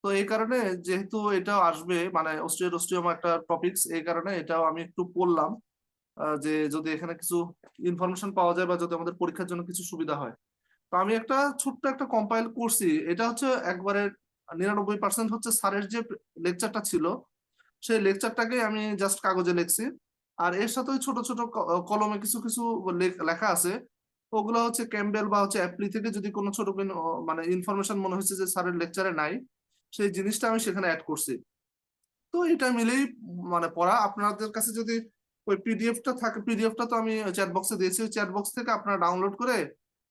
তো এই কারণে যেহেতু এটাও আসবে মানে অস্টিওমা একটা টপিকস, এই কারণে এটাও আমি একটু পড়লাম, যে যদি এখানে কিছু ইনফরমেশন পাওয়া যায় বা যদি আমাদের পরীক্ষার জন্য কিছু সুবিধা হয়। তো আমি একটা ছোট্ট একটা কম্পাইল করছি। এটা হচ্ছে একবারে 99% হচ্ছে স্যারের যে লেকচারটা ছিল সেই লেকচারটাকে আমি জাস্ট কাগজে লিখছি। আর এর সাথে ওই ছোট ছোট কলমে কিছু কিছু লেখা আছে। ওগুলো হচ্ছে ক্যাম্বেল বা হচ্ছে অ্যাপ্লি থেকে যদি কোনো ছোট কোনো, মানে ইনফরমেশন মনে হচ্ছে যে স্যারের লেকচারে নাই, সেই জিনিসটা আমি সেখানে অ্যাড করছি। তো এটা মিলেই মানে পড়া। আপনাদের কাছে যদি ওই পিডিএফটা থাকে, পিডিএফটা তো আমি চ্যাট বক্সে দিয়েছি, ওই চ্যাট বক্স থেকে আপনারা ডাউনলোড করে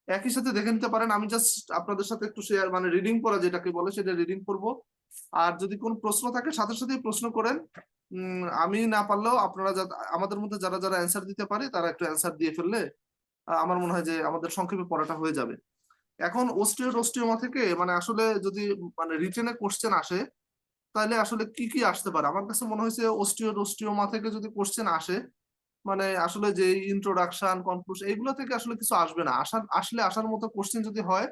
একই সাথে দেখে নিতে পারেন। আমি জাস্ট আপনাদের সাথে একটু শেয়ার মানে রিডিং করা যেটাকে বলে সেটা রিডিং করব। আর যদি কোনো প্রশ্ন থাকে সাথে সাথেই প্রশ্ন করেন। আমি না পারলেও আপনারা আমাদের মধ্যে যারা যারা অ্যান্সার দিতে পারে তারা একটু অ্যান্সার দিয়ে ফেললে আমার মনে হয় যে আমাদের সংক্ষেপে পড়াটা হয়ে যাবে। এখন অস্টিওমা থেকে মানে আসলে যদি মানে রিটেনে কোশ্চেন আসে তাহলে আসলে কি কি আসতে পারে? আমার কাছে মনে হয়েছে অস্টিওমা থেকে যদি কোশ্চেন আসে, মানে আসলে যে ইন্ট্রোডাকশন কনক্লুশন এইগুলো থেকে আসলে কিছু আসবে না। আসার মতো কোশ্চেন যদি হয়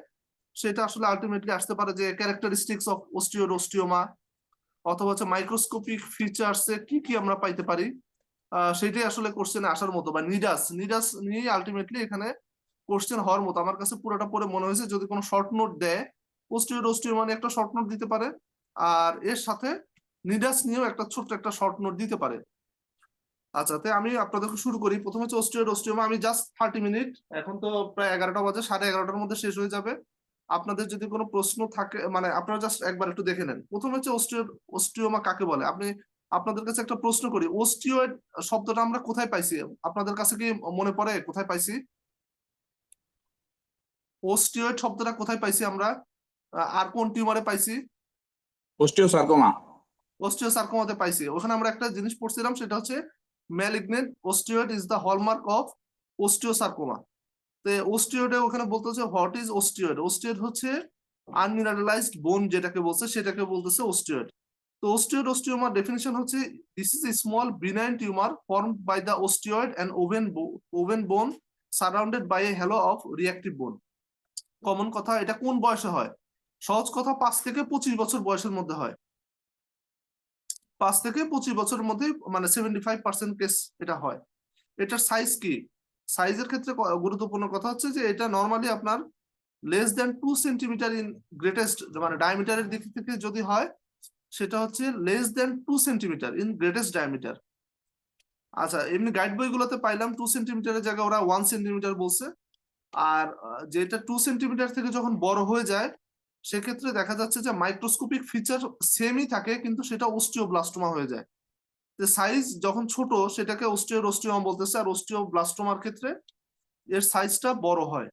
সেটা আসলে আলটিমেটলি আসতে পারে যে ক্যারেক্টারিস্টিক্স অফ অস্টিওমা, অথবা হচ্ছে মাইক্রোস্কোপিক ফিচার্স এ কি কি আমরা পাইতে পারি, সেটাই আসলে কোশ্চেনে আসার মতো, বা নিডাস নিয়ে আলটিমেটলি এখানে কোশ্চেন হওয়ার মতো। আমার কাছে পুরোটা পড়ে মনে হয়েছে যদি কোনো শর্ট নোট দেয়, অস্টিওমা নিয়ে একটা শর্ট নোট দিতে পারে, আর এর সাথে নিডাস নিয়েও একটা ছোট্ট একটা শর্ট নোট দিতে পারে। আচ্ছা, তাই আমি আপনাদেরকে শুরু করি। প্রথমে হচ্ছে অস্টিওমা, আমি জাস্ট 30 মিনিট, এখন তো প্রায় 11টা বাজে, 11:30টার মধ্যে শেষ হয়ে যাবে। আপনাদের যদি কোনো প্রশ্ন থাকে মানে আপনারা জাস্ট একবার একটু দেখে নেন। প্রথমে হচ্ছে অস্টিওমা কাকে বলে। আপনাদের কাছে একটা প্রশ্ন করি, অস্টিওয়েড শব্দটা আমরা কোথায় পাইছি? আপনাদের কাছে কি মনে পড়ে কোথায় পাইছি? অস্টিওয়েড শব্দটা কোথায় পাইছি আমরা? আর কোন টিউমারে পাইছি? অস্টিওসার্কোমা। অস্টিওসার্কোমাতে পাইছি। ওখানে আমরা একটা জিনিস পড়ছিলাম, সেটা হচ্ছে malignant osteoid is the hallmark of osteosarcoma. তো অস্টিওয়েডে ওখানে বলতে হচ্ছে হোয়াট ইজ অস্টিওয়েড। অস্টিওয়েড হচ্ছে আনমিনারেলাইজড বোন যেটাকে বলছে সেটাকে বলতেছে অস্টিওয়েড। তো অস্টিওমার ডেফিনিশন হচ্ছে this is a small benign tumour formed by the osteoid and woven bone surrounded by a halo of reactive bone. Common কথা, এটা কোন বয়সে হয়? সহজ কথা, 5 থেকে 25 বছর বয়সের মধ্যে হয়। 5 থেকে 25 বছরের মধ্যে মানে 75% কেস এটা হয়। এটার সাইজ কি? সাইজের ক্ষেত্রে গুরুত্বপূর্ণ কথা হচ্ছে যে এটা নর্মালি আপনার less than 2 centimetre in greatest, মানে ডায়ামিটারের দিক থেকে যদি হয় সেটা হচ্ছে less than 2 centimetre in greatest diameter. আচ্ছা, এমনি গাইড বইগুলোতে পাইলাম 2 সেন্টিমিটারের জায়গায় ওরা 1 সেন্টিমিটার বলছে। আর যেটা 2 সেন্টিমিটার থেকে যখন বড় হয়ে যায় সেক্ষেত্রে দেখা যাচ্ছে যে মাইক্রোস্কোপিক ফিচার সেমই থাকে কিন্তু সেটা অস্টিওব্লাস্টোমা হয়ে যায়। সাইজ যখন ছোট সেটাকে অস্টিওমা বলতেছে, আর অস্টিওব্লাস্টোমার ক্ষেত্রে এর সাইজটা বড় হয়।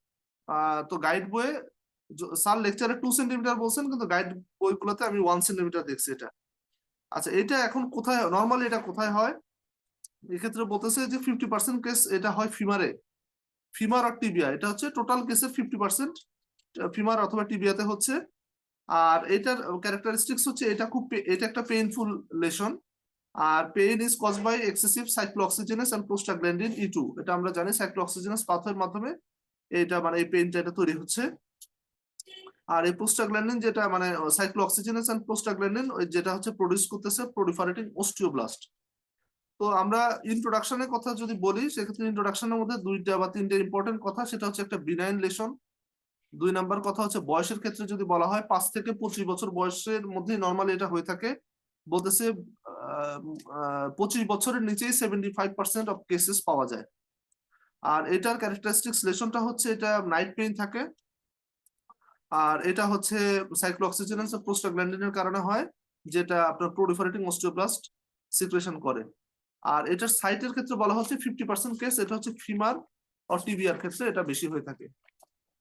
তো গাইড বইয়ে স্যার লেকচারে 2 সেন্টিমিটার বলছেন কিন্তু গাইড বইগুলোতে আমি 1 সেন্টিমিটার দেখছি এটা। আচ্ছা, এটা এখন কোথায় নর্মালি এটা কোথায় হয়? এক্ষেত্রে বলতেছে যে 50% কেস এটা হয় ফিমারে, ফিমার আর টিবিয়া, এটা হচ্ছে টোটাল কেসের 50% ফিমার অথবা টিবিয়াতে হচ্ছে। আর এটার ক্যারেক্টারিস্টিক্স হচ্ছে এটা একটা পেইনফুল লেশন। আর pain is cause by excessive cyclooxygenase and prostaglandin E2, এটা আমরা জানি সাইক্লোঅক্সিজেনাস পাথওয়ের মাধ্যমে এটা মানে এই পেইনটা এটা তৈরি হচ্ছে। আর এই প্রোস্টাগ্ল্যান্ডিন যেটা মানে সাইক্লোঅক্সিজেনাস এন্ড প্রোস্টাগ্ল্যান্ডিন যেটা হচ্ছে প্রোডিউস করতেছে প্রলিফারেটিং অস্টিওব্লাস্ট। তো আমরা ইন্ট্রোডাকশনের কথা যদি বলি সেক্ষেত্রে ইন্ট্রোডাকশনের মধ্যে 2টা বা 3টে ইম্পর্টেন্ট কথা, সেটা হচ্ছে একটা বিনাইন লেশন। 2 নাম্বার কথা হচ্ছে বয়সের ক্ষেত্রে যদি বলা হয় 5 থেকে 25 বছর বয়সের মধ্যে নর্মালি এটা হয়ে থাকে। বলতেছে 25 বছরের নিচেই 75% অফ কেসেস পাওয়া যায়। আর এটার ক্যারেক্টারিস্টিক্স লেশনটা হচ্ছে এটা নাইট পেইন থাকে। আর এটা হচ্ছে সাইক্লোঅক্সিজেনাস ও প্রোস্টাগ্ল্যান্ডিনের কারণে হয়, যেটা আপনার প্রলিফারেটিং অস্টিওব্লাস্ট সিক্রেশন করে। আর এটার সাইটের ক্ষেত্রে বলা হচ্ছে 50% কেস এটা হচ্ছে ফিমার ও টিবিয়ার ক্ষেত্রে এটা বেশি হয়ে থাকে।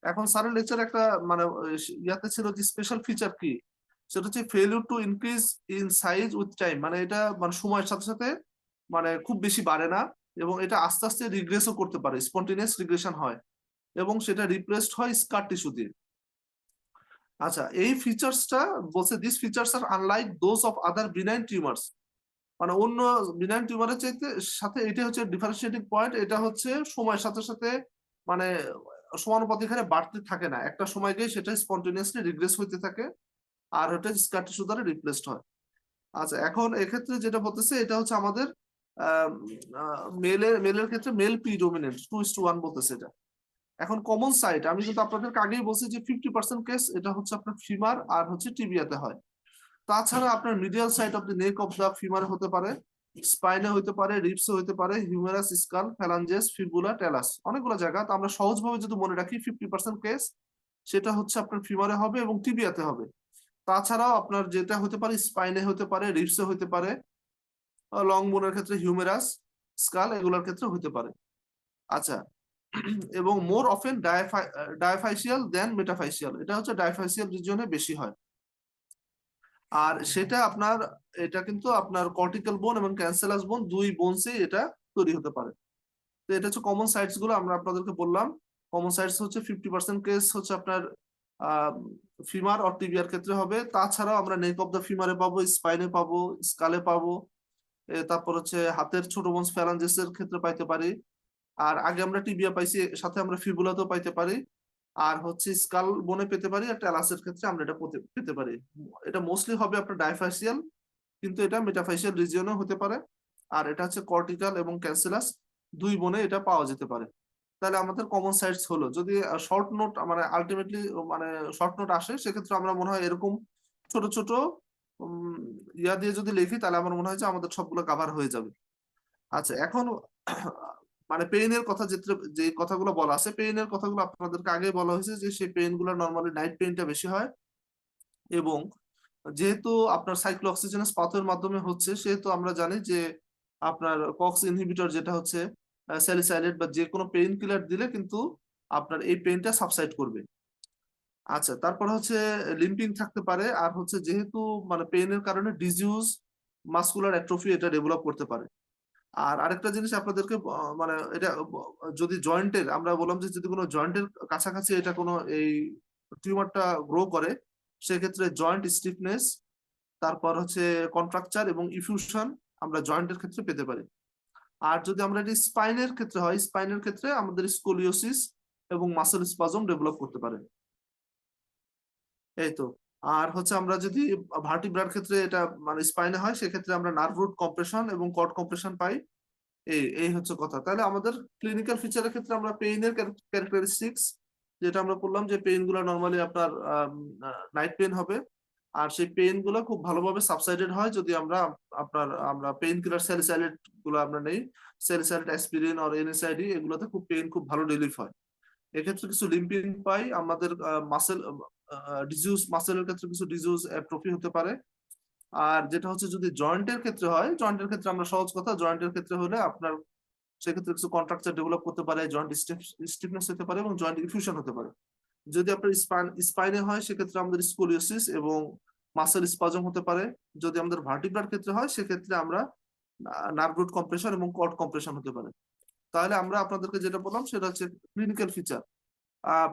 এখন স্যারের লেকচার একটা মানে ইয়াতে ছিল যে স্পেশাল ফিচার কি, সেটা হচ্ছে failure to increase in size with time, মানে এটা মানে সময়ের সাথে সাথে মানে খুব বেশি বাড়ে না, এবং এটা আস্তে আস্তে রিগ্রেসও করতে পারে, স্পন্টেনিয়াস রিগ্রেশন হয়, এবং সেটা রিপ্লেসড হয় স্কার টিস্যু দিয়ে। আচ্ছা, এই ফিচার্সটা বলছে this features are unlike those of other benign tumours, মানে অন্য বিনাইন টিউমারের চাইতে সাথে এটা হচ্ছে ডিফারেন্সিয়েটিং পয়েন্ট, এটা হচ্ছে সময়ের সাথে সাথে মানে সমানুপাতিক হারে বাড়তে থাকে না, একটা সময় গিয়ে সেটা স্পন্টেনিয়াসলি রিগ্রেস হইতে থাকে। আর ওটা স্কার টিস্যু দ্বারা রিপ্লেসড হয়। আচ্ছা, এখন এক্ষেত্রে যেটা বলতেছে এটা হচ্ছে আমাদের মেলের ক্ষেত্রে মেল প্রিডোমিনেন্ট 2:1 বলতেছে এটা। এখন কমন সাইট আমি কিন্তু আপনাদেরকে আগেই বলছি যে 50% কেস এটা হচ্ছে আপনার ফিমার আর হচ্ছে টিবিয়াতে হয়। তাছাড়া আপনার medial side of the neck of the femur হতে পারে, স্পাইনে হতে পারে, রিপসে হতে পারে, humerus, skull, phalanges, fibula, tell us, অনেকগুলো জায়গা। তো আমরা সহজভাবে যদি মনে রাখি 50% কেস সেটা হচ্ছে আপনার ফিমারে হবে এবং টিবিয়াতে হবে। তাছাড়াও আপনার যেটা হতে পারে স্পাইনে হতে পারে, রিপসে হতে পারে, লং বোনের ক্ষেত্রে হিউমেরাস, স্কাল এগুলোর ক্ষেত্রে হতে পারে। আচ্ছা, এবং মোর অফেন ডায়াফাইসিয়াল দেন মেটাফাইসিয়াল, এটা হচ্ছে ডায়াফাইসিয়াল রিজিয়নে বেশি হয়। আর সেটা আপনার এটা কিন্তু আপনার কর্টিক্যাল বোন এবং ক্যান্সেলাস বোন দুই বোনসে এটা তৈরি হতে পারে। তো এটা হচ্ছে কমন সাইটস গুলো আমরা আপনাদেরকে বললাম। কমন সাইটস হচ্ছে 50% কেস হচ্ছে আপনার ফিমার অর টিবিয়ার ক্ষেত্রে হবে। তাছাড়াও আমরা নেক অফ দ্য ফিমারে পাবো, স্পাইনে পাবো, স্কালে পাবো, তারপর হচ্ছে হাতের ছোট বোনস ফ্যালাঞ্জেসের ক্ষেত্রে পাইতে পারি। আর আগে আমরা টিবিয়া পাইছি, সাথে আমরা ফিবুলাতেও পাইতে পারি। আর হচ্ছে স্কাল বোনে পেতে পারি, আর ট্যালাসের ক্ষেত্রে আমরা এটা পেতে পারি। এটা মোস্টলি হবে আপনার ডাইফাইসিয়াল, কিন্তু এটা মেটাফাইসিয়াল রিজিয়নও হতে পারে। আর এটা হচ্ছে কর্টিক্যাল এবং ক্যান্সেলাস দুই বোনে এটা পাওয়া যেতে পারে। তাহলে আমাদের কমন সাইটস হলো, যদি শর্ট নোট মানে আলটিমেটলি মানে শর্ট নোট আসে সেক্ষেত্রে আমরা মনে হয় এরকম ছোট ছোট ইয়া দিয়ে যদি লিখি তাহলে আমার মনে হয় যে আমাদের সবগুলো কাভার হয়ে যাবে। আচ্ছা, এখন মানে পেইনের কথা যে কথাগুলো বলা আছে, পেইনের কথাগুলো আপনাদেরকে আগে বলা হয়েছে যে সেই পেইন গুলো নর্মালি নাইট পেইনটা বেশি হয়। এবং যেহেতু আপনার সাইক্লোঅক্সিজেনাস পাথওয়ের মাধ্যমে হচ্ছে, সেহেতু আমরা জানি যে আপনার কক্স ইনহিবিটর যেটা হচ্ছে স্যালিসাইলেট বা যে কোনো পেইন কিলার দিলে কিন্তু আপনার এই পেইনটা সাবসাইড করবে। আচ্ছা, তারপর হচ্ছে লিম্পিং থাকতে পারে। আর হচ্ছে যেহেতু মানে পেইনের কারণে ডিজিউজ মাসকুলার অ্যাট্রফি এটা ডেভেলপ করতে পারে। আর আরেকটা জিনিস আপনাদেরকে মানে এটা যদি জয়েন্টের আমরা বললাম যে যদি কোনো জয়েন্টের কাছাকাছি এটা কোনো এই টিউমারটা গ্রো করে, সেক্ষেত্রে জয়েন্ট স্টিফনেস, তারপর হচ্ছে কন্ট্রাকচার এবং ইফিউশন আমরা জয়েন্টের ক্ষেত্রে পেতে পারি। আর যদি আমরা এটি স্পাইনের ক্ষেত্রে হয়, স্পাইনের ক্ষেত্রে আমাদের স্কোলিওসিস এবং মাসেল স্পাজম ডেভেলপ করতে পারে। এই তো। আর হচ্ছে আমরা যদি ভার্টিব্রার ক্ষেত্রে এটা মানে স্পাইনে হয়, সেক্ষেত্রে আমরা নার্ভ রুট কম্প্রেশন এবং কর্ড কম্প্রেশন পাই। এই এই হচ্ছে কথা। তাহলে আমাদের ক্লিনিক্যাল ফিচারের ক্ষেত্রে আমরা পেইনের ক্যারেক্টারিস্টিক্স যেটা আমরা বললাম যে পেইন গুলো নর্মালি আপনার নাইট পেইন হবে। আর সেই পেইন গুলো খুব ভালোভাবে সাবসাইডেড হয় যদি আমরা পেইন কিলার স্যালিসাইলেট গুলো আমরা নেই। স্যালিসাইলেট, অ্যাসপিরিন আর এনএসআইডি এগুলোতে খুব পেইন খুব ভালো রিলিফ হয়। এক্ষেত্রে কিছু লিম্পিং পাই আমাদের মাসেল ডিজিউজ, মাসেলের ক্ষেত্রে কিছু ডিজিউজ অ্যাট্রফি হতে পারে। আর যেটা হচ্ছে যদি জয়েন্টের ক্ষেত্রে হয়, জয়েন্টের ক্ষেত্রে আমরা সহজ কথা, জয়েন্টের ক্ষেত্রে হলে আপনার সেক্ষেত্রে কিছু কন্ট্রাকচার ডেভেলপ করতে পারে, জয়েন্ট স্টিফনেস হতে পারে এবং জয়েন্ট ইফিউশন হতে পারে। যদি আপনার স্পাইনে হয় সেক্ষেত্রে আমাদের স্কোলিওসিস এবং মাসেল স্পাজম হতে পারে। যদি আমাদের ভার্টিব্রার ক্ষেত্রে হয় সেক্ষেত্রে আমরা নার্ভ রুট কম্প্রেশন এবং কর্ড কম্প্রেশন হতে পারে। তাহলে আমরা আপনাদেরকে যেটা বললাম সেটা হচ্ছে ক্লিনিক্যাল ফিচার।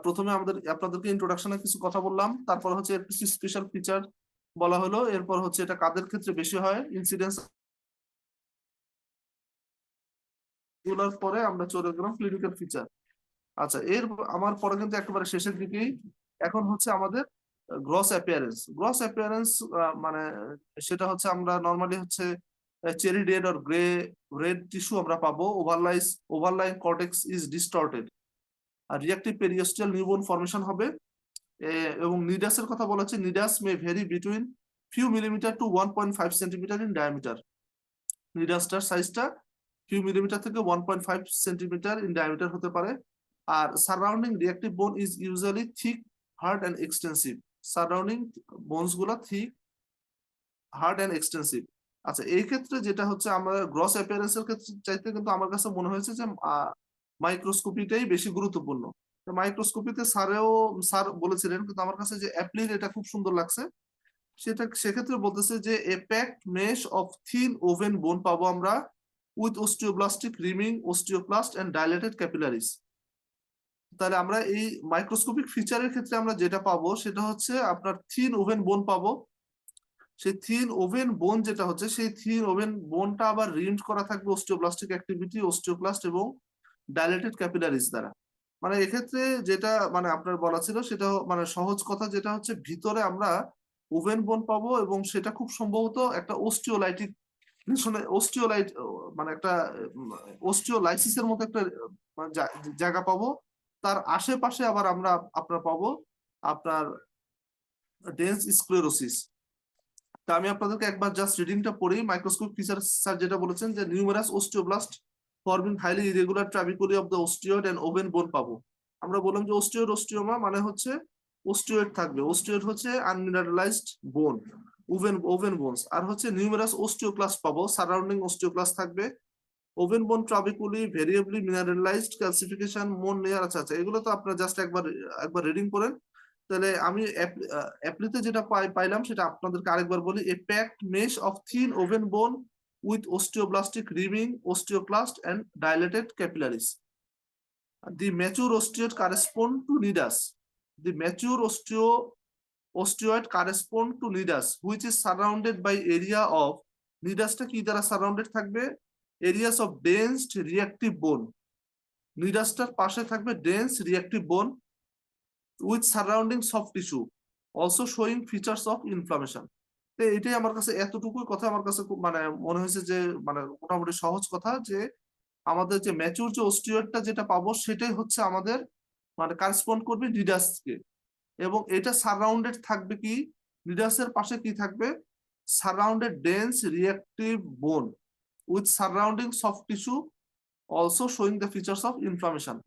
প্রথমে আপনাদেরকে ইন্ট্রোডাকশনে কিছু কথা বললাম, তারপর হচ্ছে কিছু স্পেশাল ফিচার বলা হলো, এরপর হচ্ছে এটা কাদের ক্ষেত্রে বেশি হয়, ইনসিডেন্স গুলোর পরে আমরা চলে গেলাম ক্লিনিক্যাল ফিচার। আচ্ছা, আমার পরে কিন্তু একেবারে শেষের দিকেই এখন হচ্ছে আমাদের গ্রস অ্যাপিয়ারেন্স। গ্রস অ্যাপিয়ারেন্স মানে সেটা হচ্ছে আমরা নর্মালি হচ্ছে cherry red or grey red tissue আমরা পাবো, ওভারলাইং কর্টেক্স ইজ ডিস্টর্টেড, আর রিঅ্যাক্টিভ পেরিওস্টাল নিউবর্ন ফর্মেশন হবে। এবং নিডাসের কথা বলা হচ্ছে nidus may vary between few millimetre to 1.5 centimetre in diameter. নিডাসটার সাইজটা ফিউ মিলিমিটার থেকে 1.5 সেন্টিমিটার ইন ডায়ামিটার হতে পারে। আর সারাউন্ডিং রিঅ্যাক্টিভ বোন is usually thick, hard and extensive. Surrounding bones গুলো থিক, হার্ড অ্যান্ড এক্সটেন্সিভ। আচ্ছা, এই ক্ষেত্রে যেটা হচ্ছে আমরা গ্রস অ্যাপিয়ারেন্সের ক্ষেত্রে চাইতে কিন্তু আমার কাছে মনে হয়েছে যে মাইক্রোস্কোপিটাই বেশি গুরুত্বপূর্ণ। মাইক্রোস্কোপিতে স্যার বলেছিলেন, কিন্তু আমার কাছে যে অ্যাপ্লির এটা খুব সুন্দর লাগছে। সেক্ষেত্রে বলতেছে যে a packed mesh of thin woven bone পাবো আমরা with osteoblastic rimming, osteoclast and dilated capillaries. তাহলে আমরা এই মাইক্রোস্কোপিক ফিচারের ক্ষেত্রে আমরা যেটা পাবো সেটা হচ্ছে আপনার থিন ওভেন বোন পাবো। সেই থিন ওভেন বোন যেটা হচ্ছে সেই থিন ওভেন বোনটা আবার রিমড করা থাকবে ওস্টিওব্লাস্টিক অ্যাক্টিভিটি, ওস্টিওপ্লাস্ট এবং ডাইলেটেড ক্যাপিলারিজ দ্বারা। মানে এক্ষেত্রে যেটা মানে আপনার বলা ছিল সেটা মানে সহজ কথা যেটা হচ্ছে ভিতরে আমরা ওভেন বোন পাবো, এবং সেটা খুব সম্ভবত একটা অস্টিওলাইটিক অস্টিওলাইট মানে একটা অস্টিওলাইসিসের মতো একটা জায়গা পাবো। তার আশেপাশে আবার আমরা আপনার পাবো আপনার ডেন্স স্ক্লেরোসিস। তা আমি আপনাদেরকে একবার জাস্ট রিডিংটা পড়ি। মাইক্রোস্কোপ ফিচার স্যার যেটা বলেছেন যে numerous osteoblast forming highly irregular trabeculae of the osteoid and woven bone পাবো। আমরা বললাম যে ওস্টিওয়েড অস্টিওমা মানে হচ্ছে ওস্টিওয়েড থাকবে, ওস্টিওয়েড হচ্ছে আনমিনারেলাইজড বোন, ওভেন বোনস। আর হচ্ছে নিউমেরাস অস্টিওক্লাস্ট পাবো, সারাউন্ডিং অস্টিওক্লাস্ট থাকবে। ওভেন বোন ট্রাবিকুলি ভেরিয়েবলি মিনারেলাইজড ক্যালসিফিকেশন মোন লেয়ার। আচ্ছা আচ্ছা, এগুলো তো আপনারা জাস্ট একবার রিডিং করেন। তাহলে আমি অ্যাপ্লিতে যেটা পাইলাম সেটা আপনাদেরকে আরেকবার বলি। A packed mesh of thin woven bone with osteoblastic rimming osteoclast and dilated capillaries. The mature osteoid correspond to nidus. The mature osteoid correspond to nidus, which is surrounded by area of nidusটা কি দ্বারা surrounded থাকবে? Areas of dense reactive bone. nidusটার পাশে থাকবে dense reactive bone with surrounding soft tissue, also showing features of inflammation. এটাই আমার কাছে, এতটুকুই কথা আমার কাছে খুব মানে মনে হয়েছে যে মানে মোটামুটি সহজ কথা, যে আমাদের যে ম্যাচিউর যে অস্টিওয়েডটা যেটা পাবো সেটাই হচ্ছে আমাদের মানে কারেসপন্ড করবে নিডাসকে। এবং এটা সারাউন্ডেড থাকবে কি, নিডাসের পাশে কি থাকবে? Surrounded dense reactive bone with surrounding soft tissue, also showing the features of inflammation.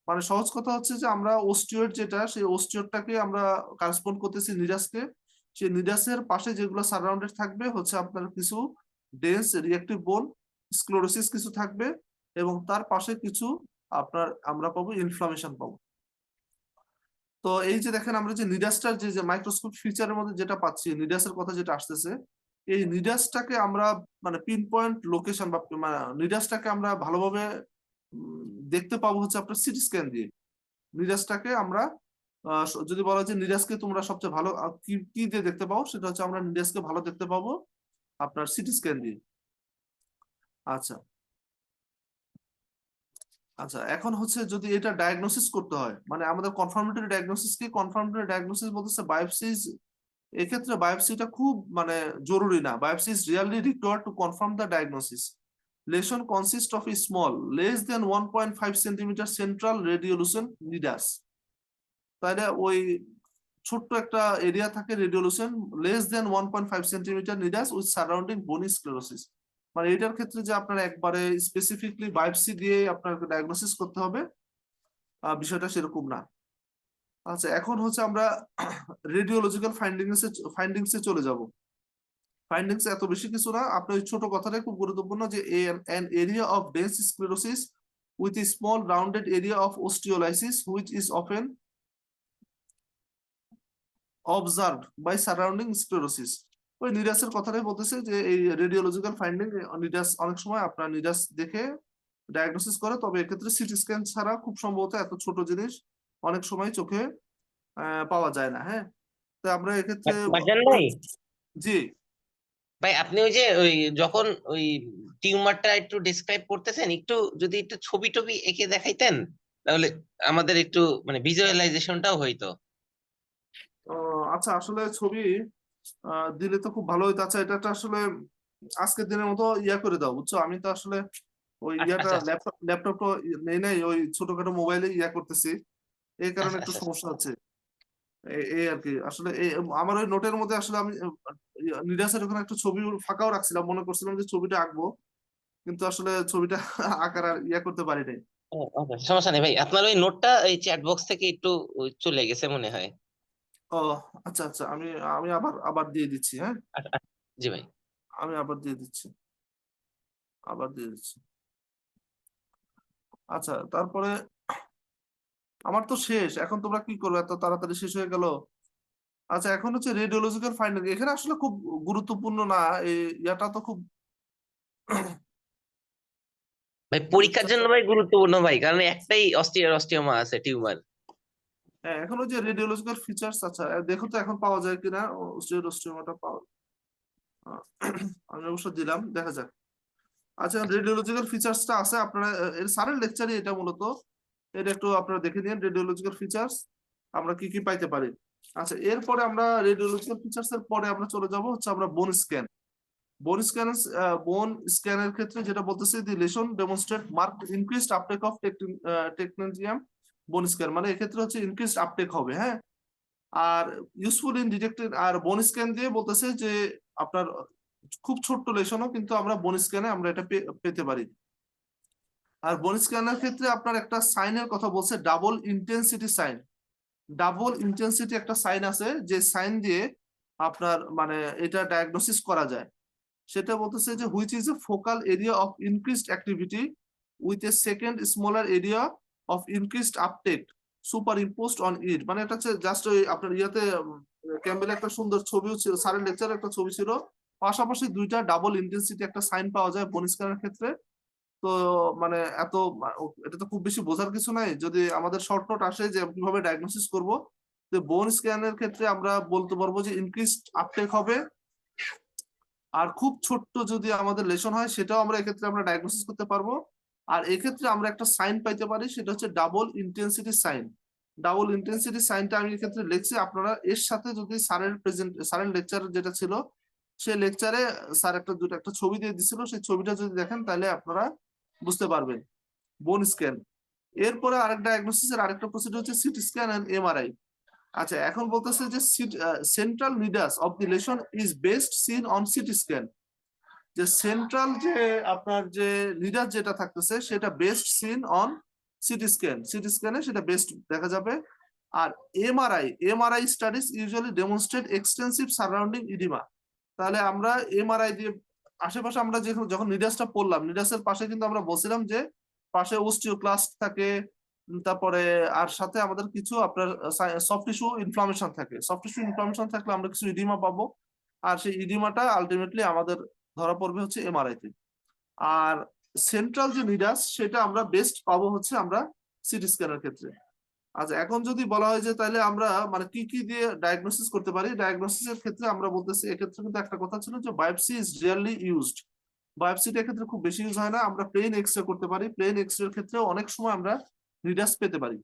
মানে সহজ কথা হচ্ছে যে আমরা অস্টিওয়েড যেটা, সেই অস্টিওয়েডটাকে আমরা কারেসপন্ড করতেছি নিডাসকে। সেই নিডাসের পাশে যেগুলো সারাউন্ডেড থাকবে হচ্ছে আপনার কিছু ডেন্স রিঅ্যাক্টিভ বোন, স্ক্লেরোসিস কিছু থাকবে, এবং তার পাশে কিছু আপনার আমরা পাবো ইনফ্লামেশন পাবো। তো এই যে দেখেন আমরা যে নিডাসটার যে মাইক্রোস্কোপ ফিচারের মধ্যে যেটা পাচ্ছি, নিডাসের কথা যেটা আসতেছে, এই নিডাসটাকে আমরা মানে পিন পয়েন্ট লোকেশন বা মানে নিডাসটাকে আমরা ভালোভাবে দেখতে পাবো হচ্ছে আপনার সিটি স্ক্যান দিয়ে। নিডাসটাকে আমরা যদি বলা যে নিডাসকে তোমরা সবচেয়ে ভালো কি কি দিয়ে দেখতে পাও, সেটা হচ্ছে আমরা নিডাসকে ভালো দেখতে পাবো আপনার সিটি স্ক্যান দিয়ে। আচ্ছা আচ্ছা, এখন হচ্ছে যদি এটা ডায়াগনোসিস করতে হয়, মানে আমাদের কনফার্মেটরি ডায়াগনোসিস কি? কনফার্মেটরি ডায়াগনোসিস বলতেছে বায়োপসিস। এক্ষেত্রে বায়োপসিটা খুব মানে জরুরি না। Biopsy is really required to confirm the diagnosis. Lesion consist of a small less than 1.5 centimetre central radiolucent nidus. তাহলে ওই ছোট্ট একটা এরিয়া থাকে radiolucent less than 1.5 centimetre nidus with surrounding bony sclerosis. মানে এটার ক্ষেত্রে যে আপনার একবারে স্পেসিফিকলি বায়োপসি দিয়ে আপনার ডায়াগনোসিস করতে হবে, বিষয়টা সেরকম না। আচ্ছা, এখন হচ্ছে আমরা রেডিওলজিক্যাল ফাইন্ডিংসে চলে যাব। ফাইন্ডিংস এত বেশি কিছু না, আপনার ওই ছোট কথাটাই খুব গুরুত্বপূর্ণ, যে an area of dense sclerosis with a small rounded area of osteolysis which is often observed by surrounding sclerosis। ওই নিডাসের কথাটাই বলতেছে যে এই রেডিওলজিক্যাল ফাইন্ডিং, নিডাস অনেক সময় আপনার নিডাস দেখে ডায়াগনোসিস করে, তবে এক্ষেত্রে সিটি স্ক্যান ছাড়া খুব সম্ভবত এত ছোট জিনিস অনেক সময় চোখে পাওয়া যায় না। হ্যাঁ, তো আমরা এক্ষেত্রে বাজান ভাই, জি ভাই আপনি ওই যে ওই যখন ওই টিউমারটা একটু ডিসক্রাইব করতেছেন, একটু যদি একটু ছবি টবি এঁকে দেখাইতেন তাহলে আমাদের একটু মানে ভিজুয়ালাইজেশনটাও হইতো। আচ্ছা, আসলে ছবি দিলে তো খুব ভালো হতো। আচ্ছা, এটা একটা আসলে আজকের দিনের মতো ইয়া করে দাও, বুঝছো? আমি তো আসলে ওই আচ্ছা ইয়াটা আচ্ছা আচ্ছা ল্যাপটপটা নেই নাই, ওই ছোটখাটো মোবাইলে ইয়া করতেছি, এই কারণে আচ্ছা একটু আচ্ছা সমস্যা হচ্ছে। এই আর কি আসলে আমার ওই নোটের মধ্যে আসলে আমি নিরাসের ওখানে একটা ছবি ফাঁকাও রাখছিলাম, মনে করছিলাম যে ছবিটা আঁকবো, কিন্তু আসলে ছবিটা আঁকার আর ইয়া করতে পারি নাই। ও, আচ্ছা, সমস্যা নেই ভাই, আপনার ওই নোটটা এই চ্যাট বক্স থেকে একটু ওই চলে গেছে মনে হয়। ও আচ্ছা আচ্ছা, আমি আমি আবার আবার দিয়ে দিচ্ছি। হ্যাঁ, আচ্ছা, আচ্ছা, জি ভাই। আমি আবার দিয়ে দিচ্ছি, আবার দিয়ে দিচ্ছি। আচ্ছা, তারপরে আমার তো শেষ, এখন তোমরা কি করবে? এত তাড়াতাড়ি শেষ হয়ে গেল। আচ্ছা, এখন হচ্ছে রেডিওলজিক্যাল ফাইন্ডিং, এখানে আসলে খুব গুরুত্বপূর্ণ না, এই ইয়াটা তো খুব ভাই পরীক্ষার জন্য ভাই গুরুত্বপূর্ণ ভাই, কারণ একটাই অস্টিওমা আছে টিউমার। হ্যাঁ, এখন ওই যে রেডিওলজিক্যাল ফিচার্স। আচ্ছা, দেখো তো এখন পাওয়া যায় কিনা অস্টিওমাটা পাওয়া। আমি অবশ্য দিলাম, দেখা যাক। আচ্ছা, আচ্ছা রেডিওলজিক্যাল ফিচার্সটা আছে আপনারা এর স্যারের লেকচারে, এটা মূলত এটা একটু আপনারা দেখে নিন রেডিওলজিক্যাল ফিচার্স আমরা কি কি পাইতে পারি। আচ্ছা, এরপরে আমরা রেডিওলজিক্যাল ফিচার্স এর পরে আমরা চলে যাব হচ্ছে আমরা বোন স্ক্যান। বোন স্ক্যানের ক্ষেত্রে যেটা বলতেছে the lesion demonstrate mark increased uptake of technetium bone scan, মানে এক্ষেত্রে হচ্ছে ইনক্রিজড আপটেক হবে, হ্যাঁ। আর ইউজফুল ইন ডিটেক্টিং, আর বোন স্ক্যান দিয়ে বলতেছে যে আপনার খুব ছোট্ট লেশনও কিন্তু আমরা বোন স্ক্যানে আমরা এটা পেতে পারি। আর বোন স্ক্যানের ক্ষেত্রে আপনার একটা সাইনের কথা বলছে, double intensity sign. Double intensity একটা সাইন আছে, যে সাইন দিয়ে আপনার মানে এটা ডায়াগনোসিস করা যায়। সেটা বলতেছে যে which is a focal area of increased activity with a second smaller area of increased uptake super imposed on it. মানে এটা হচ্ছে জাস্ট ওই আপনার ইয়াতে ক্যাম্বেলে একটা সুন্দর ছবিও ছিল, স্যারের লেকচারে একটা ছবি ছিল, পাশাপাশি দুইটা ডাবল ইন্টেন্সিটি একটা সাইন পাওয়া যায় বোন স্ক্যানের ক্ষেত্রে। তো মানে এটা তো খুব বেশি বোঝার কিছু নাই, যদি আমাদের শর্ট নোট আসে যে কিভাবে ডায়াগনোসিস করব। তো বোন স্ক্যানের ক্ষেত্রে আমরা বলতে পারবো যে ইনক্রিজড আপটেক হবে, আর খুব ছোট্ট যদি আমাদের লেশন হয় সেটাও আমরা এক্ষেত্রে আমরা ডায়াগনোসিস করতে পারবো। আর এক্ষেত্রে আমরা একটা সাইন পাইতে পারি, সেটা হচ্ছে double intensity sign. Double intensity সাইনটা আমি এক্ষেত্রে লিখছি, আপনারা এর সাথে যদি স্যারের লেকচার যেটা ছিল সেই লেকচারে স্যার একটা ছবি দিয়ে দিছিল, সেই ছবিটা যদি দেখেন তাহলে আপনারা বুঝতে পারবেন। বোন স্ক্যান, এরপরে আরেকটা ডায়াগনোসিস এর আরেকটা প্রসিডিউর হচ্ছে সিটি স্ক্যান এন্ড এমআরআই। আচ্ছা, এখন বলতেছে যে central nidus of the lesion is best seen on CT scan. যে সেন্ট্রাল যে আপনার যে নিডাস যেটা থাকতেছে সেটা বেস্ট সিন অন সিটি স্ক্যানে সেটা বেস্ট দেখা যাবে। আর MRI studies usually demonstrate extensive surrounding oedema. তাহলে আমরা এমআরআই দিয়ে আশেপাশে আমরা যখন নিডাসটা পড়লাম, নিডাসের পাশে কিন্তু আমরা বলছিলাম যে পাশে অস্টিওক্লাস্ট থাকে, তারপরে আর সাথে আমাদের কিছু আপনার সফট টিস্যু ইনফ্লামেশন থাকে। সফট টিস্যু ইনফ্লামেশন থাকলে আমরা কিছু ইডিমা পাবো, আর সেই ইডিমাটা আলটিমেটলি আমাদের ধরা পড়বে হচ্ছে এমআরআই তে। আর সেন্ট্রাল যে নিডাস সেটা আমরা বেস্ট পাবো হচ্ছে আমরা সিটি স্ক্যানের ক্ষেত্রে। আচ্ছা, এখন যদি বলা হয় যে তাহলে আমরা মানে কি কি দিয়ে ডায়াগনোসিস করতে পারি, ডায়াগনোসিসের ক্ষেত্রে আমরা বলতেছি এক্ষেত্রে কিন্তু একটা কথা ছিল যে বায়োপসি ইজ রিয়ারলি ইউজড। বায়োপসিটা ক্ষেত্রে খুব বেশি ইউজ হয় না, আমরা প্লেন এক্সরে করতে পারি। প্লেন এক্সরে এর ক্ষেত্রে অনেক সময় আমরা নিডাস পেতে পারি।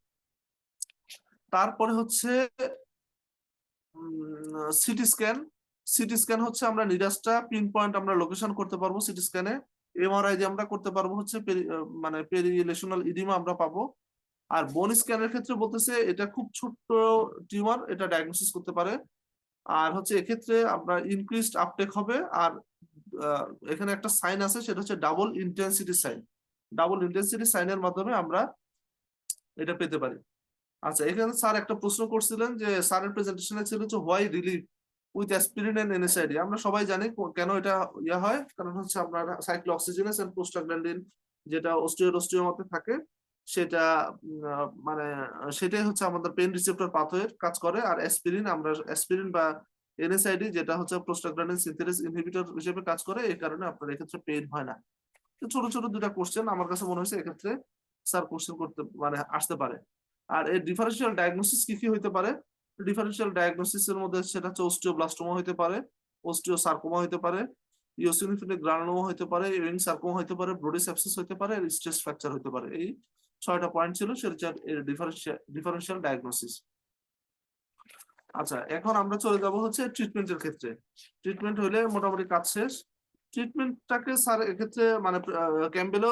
তারপরে হচ্ছে সিটি স্ক্যান। সিটি স্ক্যান হচ্ছে আমরা নিডাসটা পিন পয়েন্ট আমরা লোকেশন করতে পারবো সিটি স্ক্যানে। এমআরআই দিয়ে আমরা করতে পারবো হচ্ছে মানে পেরিলেশনাল ইডিমা আমরা পাবো। আর বোন স্ক্যানের ক্ষেত্রে বলতেছে এটা খুব ছোট্ট টিউমার, এটা ডায়াগনোসিস করতে পারে। আর হচ্ছে এক্ষেত্রে আমরা ইনক্রিজড আপটেক হবে। আর এখানে একটা সাইন আছে, সেটা হচ্ছে double intensity sign. Double intensity সাইনের মাধ্যমে আমরা এটা পেতে পারি। আচ্ছা, এখানে স্যার একটা প্রশ্ন করছিলেন যে স্যারের প্রেজেন্টেশনে ছিল যে why relieve with aspirin and NSAID. আমরা সবাই জানি কেন এটা ইয়া হয়, কারণ হচ্ছে আপনার সাইক্লোঅক্সিজেনেস এন্ড প্রোস্টাগ্ল্যান্ডিন যেটা অস্টিওমতে থাকে সেটা মানে সেটাই হচ্ছে আমাদের পেন রিসেপ্টর পাথওয়ের কাজ করে। আর অ্যাসপিরিন বা এনএসআইডি যেটা হচ্ছে প্রোস্টাগ্ল্যান্ডিন সিনথেসিস ইনহিবিটর হিসেবে কাজ করে, এই কারণে আপনার এক্ষেত্রে পেইন হয় না। ছোট ছোট দুটা কোশ্চেন আমার কাছে মনে হয়েছে এক্ষেত্রে স্যার কোশ্চেন করতে মানে আসতে পারে। আর এর ডিফারেন্সিয়াল ডায়াগনোসিস কি কি হইতে পারে, ডিফারেন্সিয়াল ডায়াগনোসিস এর মধ্যে সেটা হচ্ছে অস্টিওব্লাস্টোমা হইতে পারে, অস্টিওসার্কোমা হইতে পারে, ইওসিনোফিলিক গ্রানুলোমা হইতে পারে, ইউরিং সার্কোমা হইতে পারে, ব্রডি সেপসিস হইতে পারে, আর স্ট্রেস ফ্র্যাকচার হইতে পারে। এই 6টা পয়েন্ট ছিল সেটা এর ডিফারেন্সিয়াল ডায়াগনোসিস। আচ্ছা, এখন আমরা চলে যাব হচ্ছে ট্রিটমেন্টের ক্ষেত্রে। ট্রিটমেন্ট হইলে মোটামুটি কাজ শেষ। ট্রিটমেন্টটাকে স্যার এক্ষেত্রে মানে ক্যাম্বেলও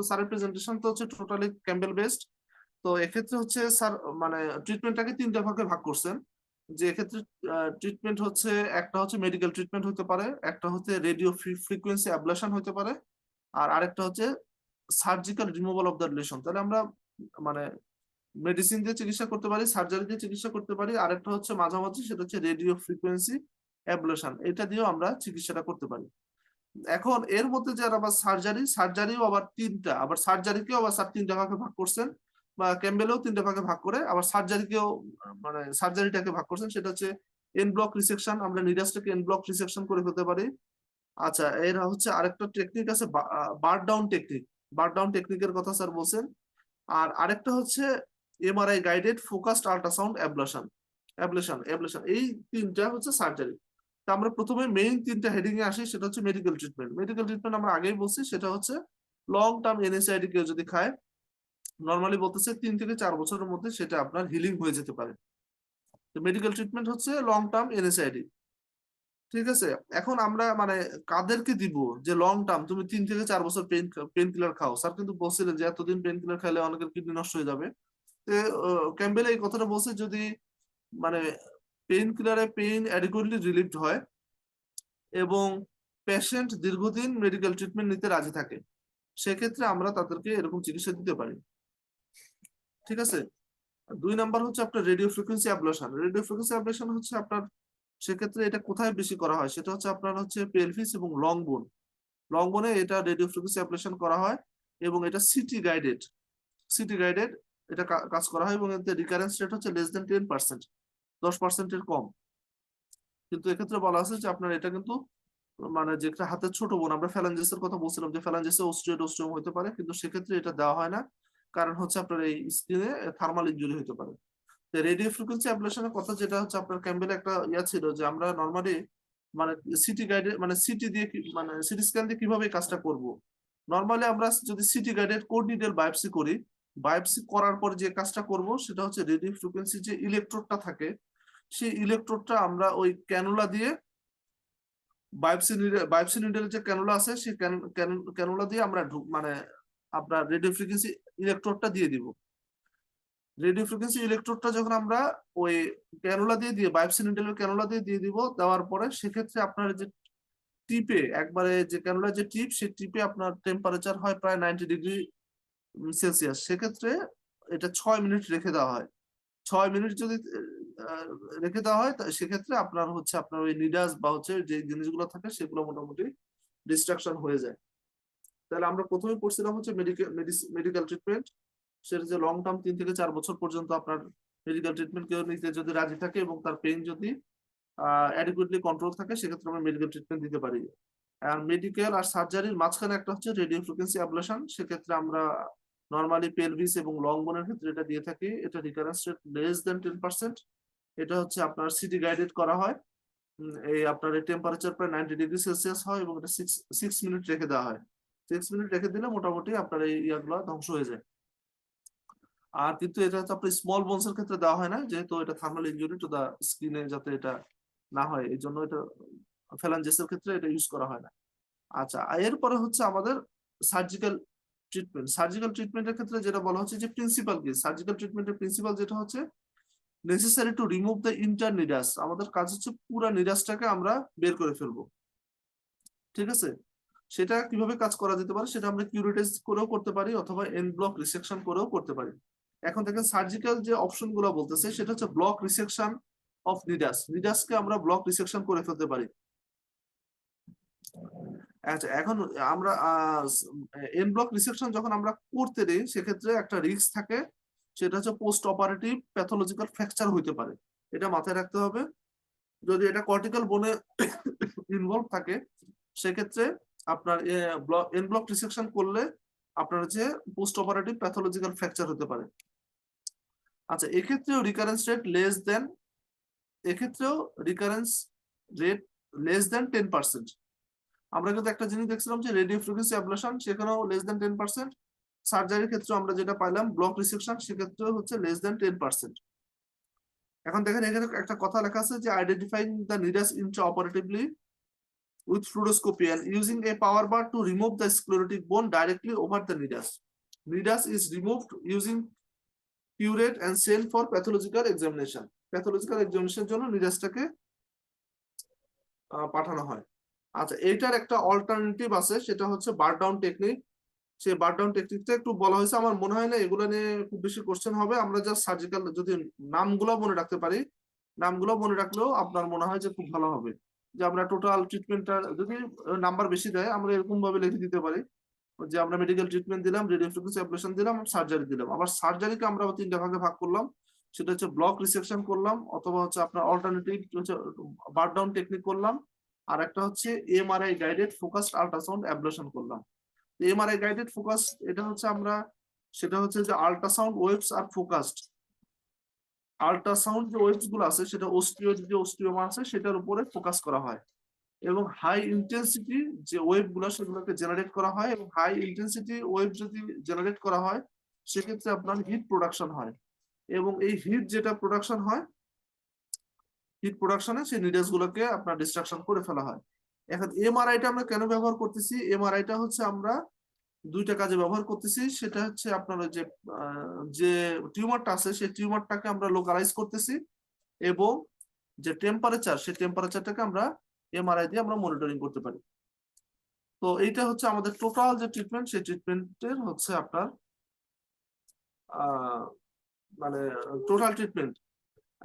স্যারের প্রেজেন্টেশন তো হচ্ছে টোটালি ক্যাম্বেল বেসড। তো এক্ষেত্রে হচ্ছে স্যার মানে ট্রিটমেন্টটাকে 3টা ভাগে ভাগ করছেন। যে এক্ষেত্রে ট্রিটমেন্ট হচ্ছে একটা হচ্ছে মেডিকেল ট্রিটমেন্ট হতে পারে, একটা হচ্ছে রেডিও ফ্রিকোয়েন্সি অ্যাবলেশন হতে পারে, আর আরেকটা হচ্ছে surgical removal of the relation. তাহলে আমরা মানে মেডিসিন দিয়ে চিকিৎসা করতে পারি, সার্জারি দিয়ে চিকিৎসা করতে পারি, আরেকটা হচ্ছে মাঝামাঝি সেটা হচ্ছে রেডিও ফ্রিকোয়েন্সি অ্যাবলেশন, এটা দিয়েও আমরা চিকিৎসাটা করতে পারি। এখন এর মধ্যে যারা আবার সার্জারিও আবার 3টা, আবার সার্জারিকেও আবার স্যার 3টা ভাগে ভাগ করছেন, বা ক্যাম্বেলেও 3টা ভাগে ভাগ করে আবার সার্জারিকেও মানে সার্জারিটাকে ভাগ করছেন। সেটা হচ্ছে এন ব্লক রিসেকশন, আমরা নিডাসটাকে এন ব্লক রিসেকশন করে ফেলতে পারি। আচ্ছা, এর হচ্ছে আরেকটা টেকনিক আছে বার ডাউন টেকনিক, বার ডাউন টেকনিকের কথা স্যার বলছেন। আর আরেকটা হচ্ছে MRI guided focused ultrasound ablation. এই 3টা হচ্ছে সার্জারি। তা আমরা প্রথমে মেইন 3টা হেডিং এ আসি, সেটা হচ্ছে মেডিকেল ট্রিটমেন্ট। মেডিকেল ট্রিটমেন্ট আমরা আগেই বলছি, সেটা হচ্ছে লং টার্ম এনএসআইডি কেউ যদি খায়, নর্মালি বলতেছে 3 থেকে 4 বছরের মধ্যে সেটা আপনার হিলিং হয়ে যেতে পারে। মেডিকেল ট্রিটমেন্ট হচ্ছে লং টার্ম এনএসআইডি। ঠিক আছে, এখন আমরা মানে কাদেরকে দিব যে লং টার্ম তুমি 3 থেকে 4 বছর পেন কিলার খাও? স্যার কিন্তু বলছিলেন যে এতদিন পেন কিলার খাইলে অনেকের কিডনি নষ্ট হয়ে যাবে। ক্যাম্বেল এই কথাটা বলছে যদি মানে পেইন কিলারে পেইন অ্যাডিকুয়েটলি রিলিভড হয় এবং পেশেন্ট দীর্ঘদিন মেডিকেল ট্রিটমেন্ট নিতে রাজি থাকে, সেক্ষেত্রে আমরা তাদেরকে এরকম চিকিৎসা দিতে পারি। ঠিক আছে, 2 নাম্বার হচ্ছে আপনার radio frequency ablation. Radio frequency ablation হচ্ছে আপনার, সেক্ষেত্রে এটা কোথায় বেশি করা হয় সেটা হচ্ছে আপনার হচ্ছে পেলভিস এবং লং বোন। লং বোনে এটা রেডিও ফ্রিকোয়েন্সি অ্যাবলেশন করা হয় এবং এটা সিটি গাইডেড এটা কাজ করা হয় এবং এতে রিকারেন্স রেট হচ্ছে লেস দেন 10%, 10%-এর কম। কিন্তু এক্ষেত্রে বলা আছে যে আপনার এটা কিন্তু মানে যেটা হাতের ছোট বোন, আমরা ফ্যালাঞ্জিসের কথা বলছিলাম যে ফ্যালাঞ্জিসে অস্টিওম হতে পারে, কিন্তু সেক্ষেত্রে এটা দেওয়া হয় না, কারণ হচ্ছে আপনার এই স্কিনে থার্মাল ইনজুরি হতে পারে। রেডিও ফ্রিকোয়েন্সি অ্যাবলেশনের কথা যেটা হচ্ছে আপনার ক্যাম্বেল একটা ছিল যে আমরা নর্মালি মানে সিটি গাইডে মানে সিটি দিয়ে মানে সিটি স্ক্যান দিয়ে কিভাবে এই কাজটা করব। নর্মালি আমরা যদি city guided code needle biopsy করি, বায়োপসি করার পর যে কাজটা করব সেটা হচ্ছে রেডিও ফ্রিকোয়েন্সি যে ইলেকট্রোডটা থাকে, সেই ইলেকট্রোডটা আমরা ওই ক্যানুলা দিয়ে বায়োপসি নিডেলের যে ক্যানুলা আছে সেই ক্যানুলা দিয়ে আমরা মানে আপনার রেডিও ফ্রিকোয়েন্সি ইলেকট্রোডটা দিয়ে দিব। রেডিও ফ্রিকোয়েন্সি ইলেকট্রোডটা যখন আমরা ওই ক্যানুলা দিয়ে বায়োপসি নিডেলের ক্যানুলা দিয়ে দিব, দেওয়ার পরে সেক্ষেত্রে আপনার যে টিপে একবারে যে ক্যানুলা যে টিপ, সেই টিপে আপনার টেম্পারেচার হয় প্রায় 90°C। সেক্ষেত্রে এটা 6 মিনিট রেখে দেওয়া হয়। 6 মিনিট যদি রেখে দেওয়া হয় সেক্ষেত্রে আপনার হচ্ছে আপনার ওই নিডাস বা হচ্ছে যে জিনিসগুলো থাকে সেগুলো মোটামুটি ডিস্ট্রাকশন হয়ে যায়। তাহলে আমরা প্রথমে পড়ছিলাম হচ্ছে মেডিকেল ট্রিটমেন্ট, সেটা যে লং টার্ম 3 থেকে 4 বছর পর্যন্ত আপনার মেডিকেল ট্রিটমেন্ট কেউ নিতে যদি রাজি থাকে এবং তার পেইন যদি অ্যাডিকুয়েটলি কন্ট্রোল থাকে, সেক্ষেত্রে আমরা মেডিকেল ট্রিটমেন্ট দিতে পারি। আর মেডিকেল আর সার্জারির মাঝখানে একটা হচ্ছে রেডিও ফ্রিকোয়েন্সি অ্যাবলেশন, সেক্ষেত্রে আমরা নর্মালি পেলভিস এবং লং বোনের ক্ষেত্রে এটা দিয়ে থাকি। এটা রিকারেন্স রেট লেস দেন 10%। এটা হচ্ছে আপনার সিটি গাইডেড করা হয়। এই আপনার টেম্পারেচার প্রায় 90°C হয় এবং এটা 6 মিনিট রেখে দেওয়া হয়। 6 মিনিট রেখে দিলে মোটামুটি আপনার এই ইয়াগুলো ধ্বংস হয়ে যায়। আর কিন্তু এটা হচ্ছে আপনার স্মল বোনস এর ক্ষেত্রে দেওয়া হয় না, যেহেতু এটা থার্মাল ইনজুরি টু দা স্কিনে যাতে এটা না হয়, এই জন্য এটা ফ্যালাঞ্জিসের ক্ষেত্রে এটা ইউজ করা হয় না। আচ্ছা, এরপরে হচ্ছে আমাদের সার্জিক্যাল ট্রিটমেন্ট। সার্জিক্যাল ট্রিটমেন্টের ক্ষেত্রে যেটা বলা হচ্ছে যে প্রিন্সিপাল কি, সার্জিক্যাল ট্রিটমেন্টের প্রিন্সিপাল যেটা হচ্ছে necessary to remove the entire nidus. আমাদের কাজ হচ্ছে পুরো নিডাসটাকে আমরা বের করে ফেলবো। ঠিক আছে, সেটা কিভাবে কাজ করা যেতে পারে সেটা আমরা কিউরেটাইজ করেও করতে পারি অথবা এন ব্লক রিসেকশন করেও করতে পারি। এখন দেখেন সার্জিক্যাল যে অপশন গুলো বলতেছে সেটা হচ্ছে ব্লক রিসেকশন অফ নিডাসকে আমরা ব্লক রিসেকশন করে ফেলতে পারি। আচ্ছা, এখন আমরা এন ব্লক রিসেকশন যখন আমরা করতে দিই সেক্ষেত্রে একটা রিস্ক থাকে, সেটা হচ্ছে পোস্ট অপারেটিভ প্যাথোলজিক্যাল ফ্র্যাকচার হইতে পারে। এটা মাথায় রাখতে হবে। যদি এটা কর্টিক্যাল বোনে ইনভলভ থাকে সেক্ষেত্রে আপনার এন ব্লক রিসেকশন করলে আপনার যে পোস্ট অপারেটিভ প্যাথোলজিক্যাল ফ্র্যাকচার হতে পারে। আচ্ছা, এক্ষেত্রেও রিকারেন্স রেট লেস দেন, এক্ষেত্রেও রিকারেন্স রেট লেস দেন 10%। আমরা কিন্তু একটা জিনিস দেখছিলাম যে রেডিও ফ্রিকোয়েন্সি অ্যাবলেশন, সেখানেও লেস দেন 10%। সার্জারির ক্ষেত্রে আমরা যেটা পাইলাম ব্লক রিসেকশন, সেক্ষেত্রেও হচ্ছে লেস দেন 10%। এখন দেখেন এখানে একটা কথা লেখা আছে যে identifying the nidus intraoperatively with fluoroscopy and using a power bar to remove the sclerotic bone directly over the nidus. Nidus is removed using curate and sent for pathological examination. Pathological examination জন্য নিডাসটাকে পাঠানো হয়। আচ্ছা, এইটার একটা alternative আছে, সেটা হচ্ছে বার down technique. সেই বার ডাউন টেকনিকটা একটু বলা হয়েছে, আমার মনে হয় না এগুলো নিয়ে খুব বেশি কোশ্চেন হবে। আমরা জাস্ট সার্জিক্যাল যদি নামগুলো মনে রাখতে পারি, নামগুলো মনে রাখলেও আপনার মনে হয় যে খুব ভালো হবে। যে আমরা টোটাল ট্রিটমেন্টটা যদি নাম্বার বেশি দেয় আমরা এরকম ভাবে লিখে দিতে পারি যে আমরা মেডিকেল ট্রিটমেন্ট দিলাম, রেডিও ফ্রিকোয়েন্সি অ্যাবলেশন দিলাম, সার্জারি দিলাম। আবার সার্জারিকে আমরা 3টা ভাগে ভাগ করলাম, সেটা হচ্ছে ব্লক রিসেকশন করলাম অথবা হচ্ছে আপনার অল্টারনেটিভ হচ্ছে বার ডাউন টেকনিক করলাম, আর একটা হচ্ছে MRI guided focused ultrasound ablation করলাম। এমআরআই গাইডেড ফোকাস এটা হচ্ছে আমরা, সেটা হচ্ছে যে আল্ট্রাসাউন্ড ওয়েভস আর ফোকাসড আল্ট্রাসাউন্ড যে ওয়েভস গুলো আছে সেটা অস্টিওমা আছে সেটার উপরে ফোকাস করা হয় এবং হাই ইন্টেন্সিটি যে ওয়েভ গুলো সেগুলোকে জেনারেট করা হয় এবং হাই ইন্টেন্সিটি ওয়েভ যদি জেনারেট করা হয় সেক্ষেত্রে আপনার হিট প্রোডাকশন হয় এবং এই হিট যেটা প্রোডাকশন হয় হিট প্রোডাকশনে সেই নিডেলস গুলোকে আপনার ডিস্ট্রাকশন করে ফেলা হয়। এখন এমআরআইটা আমরা কেন ব্যবহার করতেছি? এমআরআইটা হচ্ছে আমরা দুইটা কাজে ব্যবহার করতেছি। সেটা হচ্ছে আপনার ওই যে টিউমারটা আছে সেই টিউমারটাকে আমরা লোকালাইজ করতেছি, এবং যে টেম্পারেচার সেই টেম্পারেচারটাকে আমরা এমআরআই দিয়ে আমরা মনিটরিং করতে পারি। তো এইটা হচ্ছে আমাদের টোটাল যে ট্রিটমেন্ট, সেই ট্রিটমেন্টের হচ্ছে আপনার মানে টোটাল ট্রিটমেন্ট।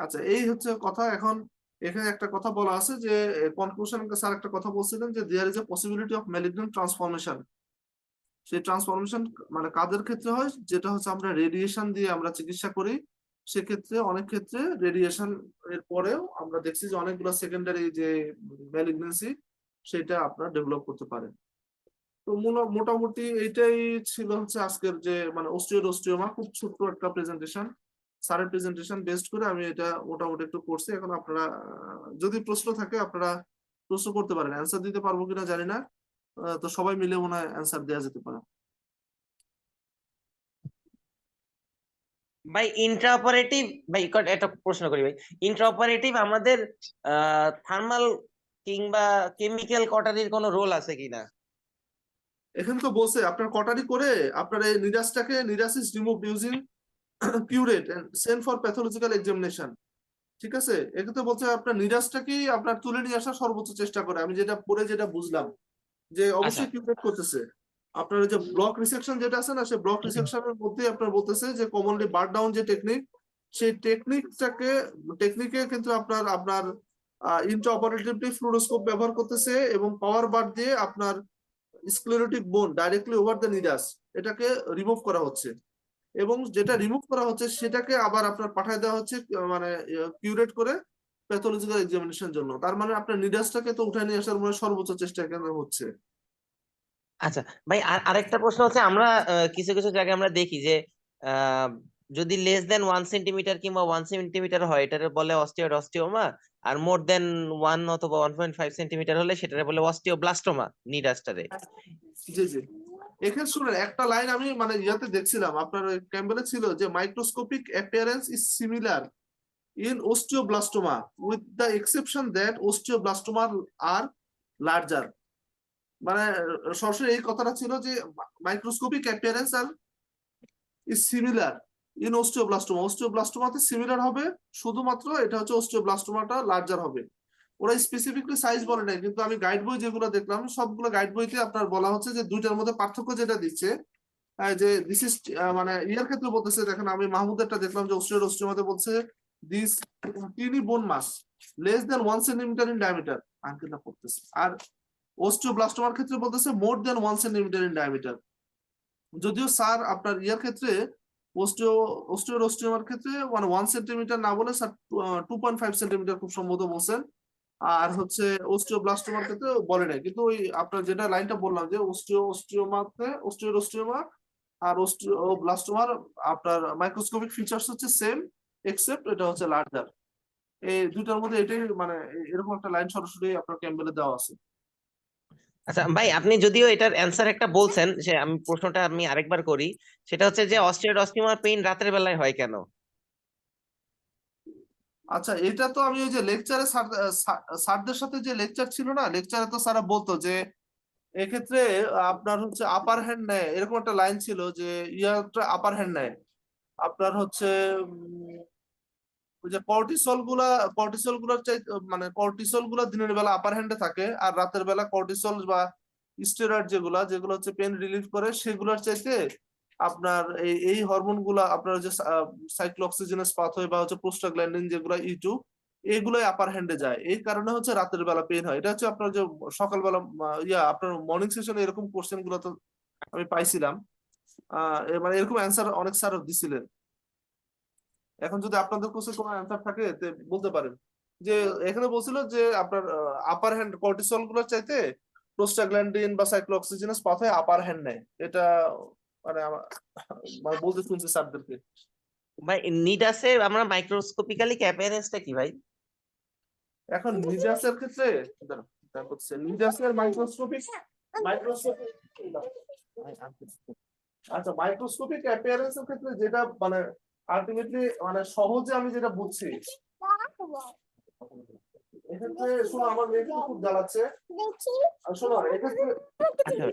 আচ্ছা, এই হচ্ছে কথা। এখন এখানে একটা কথা বলা আছে যে কনক্লুশন স্যার একটা কথা বলছিলেন যে there is a possibility of malignant transformation. সেই ট্রান্সফরমেশন মানে কাদের ক্ষেত্রে হয়? যেটা হচ্ছে আমরা রেডিয়েশন দিয়ে আমরা চিকিৎসা করি, সেক্ষেত্রে অনেক ক্ষেত্রে রেডিয়েশন এর পরেও আমরা দেখছি যে অনেকগুলো সেকেন্ডারি যে ম্যালিগন্যান্সি সেটা আপনার ডেভেলপ করতে পারে। তো মোটামুটি এইটাই ছিল হচ্ছে আজকের যে মানে অস্টিওমা, খুব ছোট্ট একটা প্রেজেন্টেশন। স্যারের প্রেজেন্টেশন বেস্ট করে আমি এটা মোটামুটি একটু করছি। এখন আপনারা যদি প্রশ্ন থাকে আপনারা প্রশ্ন করতে পারেন, অ্যান্সার দিতে পারবো কিনা জানি না। তো সবাই মিলে মনে হয় অ্যান্সার দেওয়া যেতে পারে। ভাই ইন্ট্রাঅপারেটিভ, ভাই একটা প্রশ্ন করি ভাই, ইন্ট্রাঅপারেটিভ আমাদের থার্মাল কিংবা কেমিক্যাল কটারির কোনো রোল আছে কিনা? এখানে তো বলছে আপনার কটারি করে আপনার এই nidus is remove using curette and send for pathological examination. ঠিক আছে, এক্ষেত্রে বলছে আপনার নিরাসটাকেই আপনার তুলে নিয়ে আসার সর্বোচ্চ চেষ্টা করে। আমি যেটা পড়ে যেটা বুঝলাম যে আচ্ছা, অবশ্যই পিউরেট করতেছে। আপনার ওই যে ব্লক রিসেকশন যেটা আছে না, সেই ব্লক রিসেকশনের মধ্যে আপনার বলতেছে যে কমনলি বার্ড ডাউন যে টেকনিক, সেই টেকনিকে কিন্তু আপনার আপনার ইন্ট্রাঅপারেটিভলি ফ্লুরোস্কোপ ব্যবহার করতেছে, এবং পাওয়ার বার দিয়ে আপনার স্ক্লেরোটিক বোন ডাইরেক্টলি ওভার দ্য নিডাস এটাকে রিমুভ করা হচ্ছে, এবং যেটা রিমুভ করা হচ্ছে সেটাকে আবার আপনার পাঠিয়ে দেওয়া হচ্ছে মানে কিউরেট করে প্যাথোলজিক্যাল এক্সামিনেশন জন্য। তার মানে আপনার নিডাসটাকে তো উঠায় নিয়ে আসার মানে সর্বোচ্চ চেষ্টা এখানে হচ্ছে। আচ্ছা ভাই, আরেকটা প্রশ্ন হচ্ছে, আমরা কিছু কিছু জায়গায় আমরা দেখি যে আহ, যদি লেস দেন 1 সেন্টিমিটার কিংবা 1 সেন্টিমিটার হয় এটারে বলে অস্টিওমা, আর মোর দেন 1 অথবা 1.5 সেন্টিমিটার হলে সেটারে বলে অস্টিওব্লাস্টোমা নিডাসটারে। জি জি, এখানে শুনেন একটা লাইন আমি মানে ইয়াতে দেখছিলাম, আপনার ওই ক্যাম্বেলে ছিল যে microscopic appearance is similar in osteoblastoma with the exception that osteoblastoma are larger। মানে সরাসরি এই কথাটা ছিল যে মাইক্রোস্কোপিক অ্যাপিয়ারেন্স আর ইজ সিমিলার ইন অস্টিওব্লাস্টোমাতে সিমিলার হবে, শুধুমাত্র এটা হচ্ছে অস্টিওব্লাস্টোমাটা লার্জার হবে। ওরা স্পেসিফিকলি সাইজ বলে নাই, কিন্তু আমি গাইড বই যেগুলো দেখলাম সবগুলো গাইড বইতে আপনার বলা হচ্ছে যে দুইটার মধ্যে পার্থক্য যেটা দিচ্ছে যে দিস ইজ মানে ইয়ার ক্ষেত্রে বলতেছে। দেখেন আমি মাহমুদেরটা দেখলাম যে অস্টিওমাতে বলছে this tiny bone mass less than 1 centimetre in diameter, আঙ্কেলটা পড়তেছে। আর অস্টিওব্লাস্টোমার ক্ষেত্রে বলতেছে more than 1 centimetre in diameter. যদিও স্যার আপনার ইয়ার ক্ষেত্রে অস্টিওমার ক্ষেত্রে মানে 1 সেন্টিমিটার না বলে স্যার 2.5 সেন্টিমিটার খুব সম্ভবত বলছেন। আর হচ্ছে অস্টিওব্লাস্টোমার ক্ষেত্রে বলে নাই, কিন্তু ওই আপনার যেটা লাইনটা বললাম যে অস্টিওমা আর অস্টিওব্লাস্টোমার আপনার মাইক্রোস্কোপিক ফিচার্স হচ্ছে সেম, এক্সেপ্ট এটা হচ্ছে লার্জার। এই দুইটার মধ্যে এটাই মানে এরকম একটা লাইন সরাসরি আপনার ক্যাম্বেলে দেওয়া আছে। আচ্ছা ভাই, আপনি যদিও এটার অ্যান্সার একটা বলছেন, যে আমি প্রশ্নটা আমি আরেকবার করি, সেটা হচ্ছে যে অস্টিওমা পেইন রাতের বেলায় হয় কেন? আচ্ছা, এটা তো আমি ওই যে লেকচারে স্যারদের সাথে যে লেকচার ছিল না, লেকচারে তো স্যারা বলতো যে এক্ষেত্রে আপনার হচ্ছে আপার হ্যান্ড নেয়, এরকম একটা লাইন ছিল যে ইয়ারটা আপার হ্যান্ড নেয়। আপনার হচ্ছে ওই যে কর্টিসল গুলার চাই মানে কর্টিসল গুলা দিনের বেলা আপার হ্যান্ডে থাকে, আর রাতের বেলা কর্টিসল বা স্টেরয়েড যেগুলো হচ্ছে পেন রিলিফ করে সেগুলোর চাইতে আপনার এই হরমোন গুলা আপনার যে সাইক্লোঅক্সিজেনাস পাথওয়ে বা হচ্ছে প্রোস্টাগ্ল্যান্ডিন যেগুলো ইটু এগুলোই আপার হ্যান্ডে যায়, এই কারণে হচ্ছে রাতের বেলা পেন হয়। এটা হচ্ছে আপনার যে সকালবেলা আপনার মর্নিং সেশনে এরকম কোশ্চেন গুলো তো আমি পাইছিলাম। মানে এরকম অ্যান্সার অনেক স্যার দিছিলেন। এখন যদি আপনাদের কাছে কোনো অ্যান্সার থাকে তে বলতে পারেন। যে এখানে বলছিল যে আপনার আপার হ্যান্ড কর্টিসল গুলোর চাইতে প্রোস্টাগ্ল্যান্ডিন বা সাইক্লোঅক্সিজেনাস পাথওয়ে আপার হ্যান্ড নেয়, এটা মানে মানে বলতে শুনছি স্যারদেরকে। ভাই নিডাসে আমরা মাইক্রোস্কোপিক্যালি অ্যাপিয়ারেন্সটা কি ভাই? এখন নিজাসের ক্ষেত্রে নিজাসের মাইক্রোস্কোপিক আচ্ছা, মাইক্রোস্কোপিক অ্যাপিয়ারেন্সের ক্ষেত্রে যেটা মানে আলটিমেটলি মানে সহজে আমি যেটা বুঝছি এক্ষেত্রে শোনো, আমার মেয়ে কিন্তু খুব জ্বালাচ্ছে। আর শোনো এক্ষেত্রে, আচ্ছা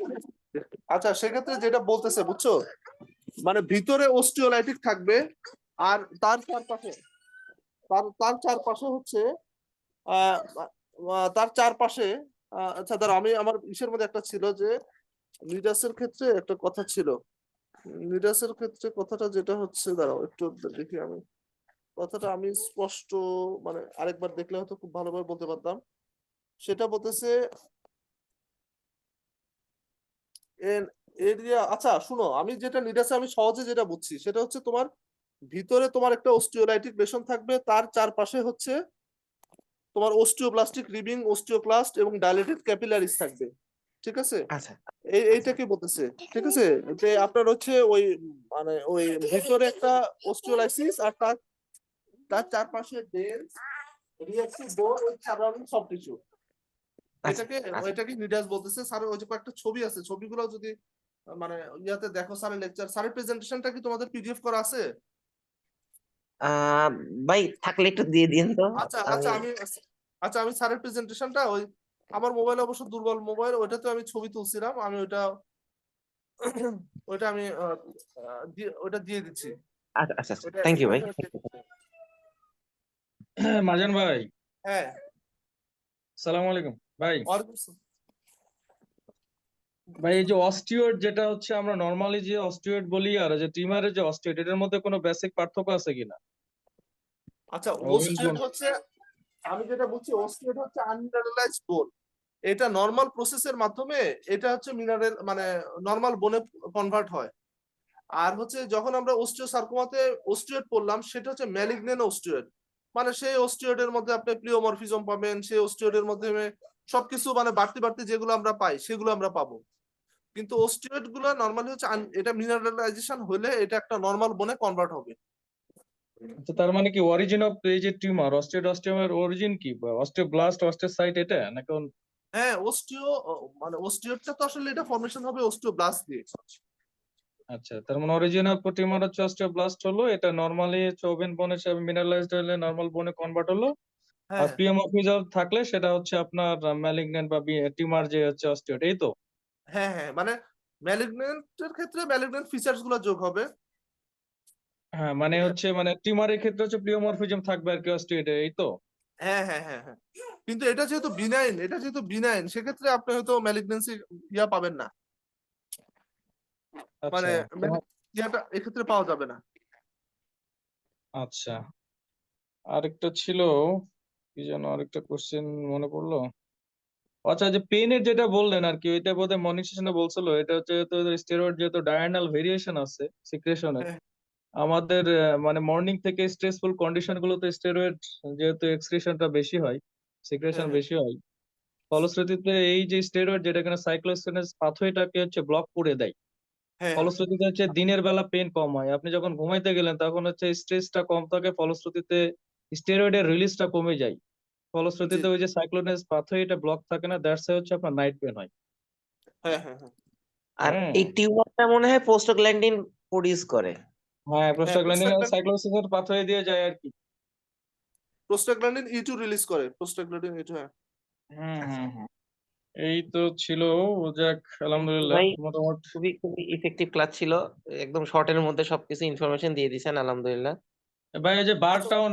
আচ্ছা সেক্ষেত্রে যেটা বলতেছে বুঝছো, মানে ভিতরে অস্টিওলাইটিক থাকবে, আর তার চারপাশে তার চারপাশে হচ্ছে আহ তার চারপাশে আচ্ছা ধরো, আমি আমার ইসের মধ্যে একটা ছিল যে নিডাসের ক্ষেত্রে একটা কথা ছিল। নিডাসের ক্ষেত্রে কথাটা যেটা হচ্ছে, দাঁড়াও একটু দেখি আমি কথাটা, আমি স্পষ্ট মানে আরেকবার দেখলে হয়তো খুব ভালোভাবে বলতে পারতাম। সেটা বলতেছে এরিয়া, আচ্ছা শুনো, আমি যেটা নিডাসে আমি সহজে যেটা বুঝছি সেটা হচ্ছে তোমার ভিতরে তোমার একটা অস্টিওলাইটিক লেশন থাকবে, তার চারপাশে হচ্ছে তোমার অস্টিওব্লাস্টিক রিবিং, অস্টিওক্লাস্ট এবং ডাইলেটেড ক্যাপিলারিস থাকবে। ঠিক আছে, আচ্ছা এইটা কি বলতেছে? ঠিক আছে, যে আপনার হচ্ছে ওই মানে ওই ভিতরে একটা অস্টিওলাইসিস, আর তার তার চারপাশে dense reactive bone with surrounding soft tissue. আচ্ছা এটাকে আচ্ছা এটাকে নিডাস বলতেছে। স্যার ওই যে কয়েকটা ছবি আছে, ছবিগুলো যদি মানে ইয়াতে দেখো, স্যারের লেকচার, স্যারের প্রেজেন্টেশনটা কি তোমাদের পিডিএফ করা আছে? আহ ভাই থাকলে একটু দিয়ে দিন তো। আচ্ছা আমি আচ্ছা আমি আচ্ছা আমি স্যারের প্রেজেন্টেশনটা ওই আমার মোবাইলে, অবশ্য দুর্বল মোবাইল, ওইটাতে আমি ছবি তুলছিলাম, আমি ওইটা ওইটা আমি ওইটা দিয়ে দিচ্ছি। আচ্ছা আচ্ছা আচ্ছা ওইটা থ্যাংক ইউ ভাই। ওইটা দিয়ে দিচ্ছি। মাজান ভাই, হ্যাঁ, সালাম আলাইকুম ভাই। ওয়ালাইকুম আসসালাম। ভাই এই যে অস্টিওয়েড যেটা হচ্ছে আমরা নর্মালি যে অস্টিওয়েড বলি আর যে টিমারের যে অস্টিওয়েড, এটার মধ্যে কোনো বেসিক পার্থক্য আছে কিনা? আচ্ছা ওভেন ওস্টিওয়েড হচ্ছে, আমি যেটা বলছি ওস্টিওয়েড হচ্ছে আনমিনারেলাইজড বোন। এটা নর্মাল প্রসেসের মাধ্যমে এটা হচ্ছে মিনারেল মানে নর্মাল বোনে কনভার্ট হয়। আর হচ্ছে যখন আমরা অস্টিওসার্কোমাতে অস্টিওয়েড পড়লাম, সেটা হচ্ছে ম্যালিগনেন্ট অস্টিওয়েড। মানে সেই অস্টিওয়েডের মধ্যে আপনি প্লিওমরফিজম পাবেন, সেই অস্টিওয়েডের মাধ্যমে সবকিছু মানে বাড়তি বাড়তি যেগুলো আমরা পাই সেগুলো আমরা পাবো। কিন্তু অস্টিওয়েড গুলো নর্মালি হচ্ছে এটা মিনারেলাইজেশন হলে এটা একটা নর্মাল বোনে কনভার্ট হবে। আচ্ছা, তার মানে কি অরিজিন অফ এই যে টিউমার অস্টিওয়েড অস্টিওমের অরিজিন কি? অস্টিওব্লাস্ট অস্টিওসাইট এটা নাকি হ্যাঁ মানে অস্টিওয়েডটা তো আসলে এটা ফর্মেশন হবে অস্টিওব্লাস্ট দিয়ে। আচ্ছা, তার মানে অরিজিন অফ টিউমার হচ্ছে অস্টিওব্লাস্ট হলো, এটা নরমালি ওভেন বোনে মিনারেলাইজড হলে নরমাল বোনে কনভার্ট হলো। আর হ্যাঁ প্লিওমরফিজম থাকলে সেটা হচ্ছে আপনার ম্যালিগন্যান্ট বা টিউমার যে হচ্ছে অস্টিওয়েড, এই তো? হ্যাঁ হ্যাঁ, মানে ম্যালিগনেন্টের ক্ষেত্রে ম্যালিগনেন্ট ফিচার্স গুলো যোগ হবে। হ্যাঁ, মানে হচ্ছে মানে টিউমারের ক্ষেত্রে হচ্ছে প্লিওমরফিজম থাকবে আর কি অস্টিওয়েডে, এই তো? হ্যাঁ হ্যাঁ হ্যাঁ হ্যাঁ, কিন্তু এটা যেহেতু বিনাইন সেক্ষেত্রে আপনি হয়তো ম্যালিগনেন্সি ইয়া পাবেন না, মানে আচ্ছা ইয়াটা এক্ষেত্রে পাওয়া যাবে না। আচ্ছা, আরেকটা ছিল কি যেন, আরেকটা কোশ্চেন মনে পড়লো। আচ্ছা, যে পেনের যেটা বললেন আর কি, ওইটা বোধহয় মর্নিং সেশনে বলছিল, এটা হচ্ছে তো স্টেরয়েড যেহেতু ডায়াগোনাল ভেরিয়েশন আছে সিক্রেশনের হ্যাঁ আমাদের, মানে মর্নিং থেকে স্ট্রেসফুল কন্ডিশন গুলোতে স্টেরয়েড যেহেতু এক্সক্রিশনটা বেশি হয়, হ্যাঁ সিক্রেশন হ্যাঁ বেশি হয়, ফলশ্রুতিতে এই যে স্টেরয়েড যেটা কিনা সাইক্লোসিনেজ পাথওয়েটাকে হচ্ছে ব্লক করে দেয়, হ্যাঁ হ্যাঁ ফলশ্রুতিতে হচ্ছে দিনের বেলা পেন কম হয়। আপনি যখন ঘুমাইতে গেলেন তখন হচ্ছে স্ট্রেসটা কম থাকে, ফলশ্রুতিতে স্টেরয়েডের রিলিজটা কমে যায়, জি ফলশ্রুতিতে ওই যে সাইক্লোনেজ পাথওয়েটা ব্লক থাকে না, দ্যাটস হচ্ছে আপনার নাইট পেন হয়। হ্যাঁ হ্যাঁ হ্যাঁ আর হ্যাঁ এই টিউমারটা মনে হয় প্রোস্টাগ্ল্যান্ডিন প্রডিউস করে। হ্যাঁ, হ্যাঁ, প্রোস্টাগ্ল্যান্ডিন সাইক্লোসিসের পাথওয়ে দিয়ে যায় আর কি। প্রোস্টাগ্ল্যান্ডিন ই2 রিলিজ করে, প্রোস্টাগ্ল্যান্ডিন ই2। হ্যাঁ হুম হুম হুম, এই তো ছিল। ও যাক, আলহামদুলিল্লাহ ভাই মোটামুটি। খুবই খুবই ইফেক্টিভ ক্লাস ছিল, একদম শর্টের মধ্যে সবকিছু ইনফরমেশন দিয়ে দিয়েছেন, আলহামদুলিল্লাহ। ভাই এই যে আচ্ছা বারটাও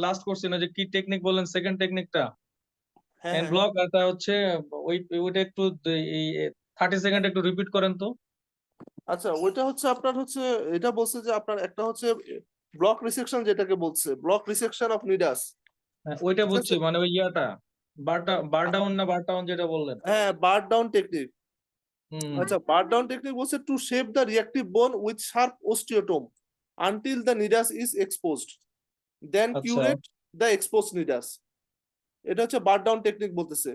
লাস্ট করছি না, যে কি টেকনিক বললেন সেকেন্ড টেকনিকটা, হ্যাঁ হ্যান্ড হ্যাঁ ব্লক, এটা হচ্ছে ওই ওইটা একটু এই 30 সেকেন্ড একটু রিপিট করেন তো। আচ্ছা, ওইটা হচ্ছে আপনার হচ্ছে, এটা বলছে যে আপনার একটা হচ্ছে ব্লক রিসেকশন, যেটাকে বলছে ব্লক রিসেকশন অফ নিডাস। হ্যাঁ, ওইটা ঠিক বুঝছি, আছে, মানে ওই ইয়াটা বার ডাউন না বার ডাউন যেটা বললেন। হ্যাঁ বার ডাউন টেকনিক। হুম। আচ্ছা, বার ডাউন টেকনিক বলছে to shape the reactive bone with sharp osteotome until the nidus is exposed, then আচ্ছা কিউরেট দ্য এক্সপোজ নিডাস। এটা হচ্ছে বার ডাউন টেকনিক বলতেছে,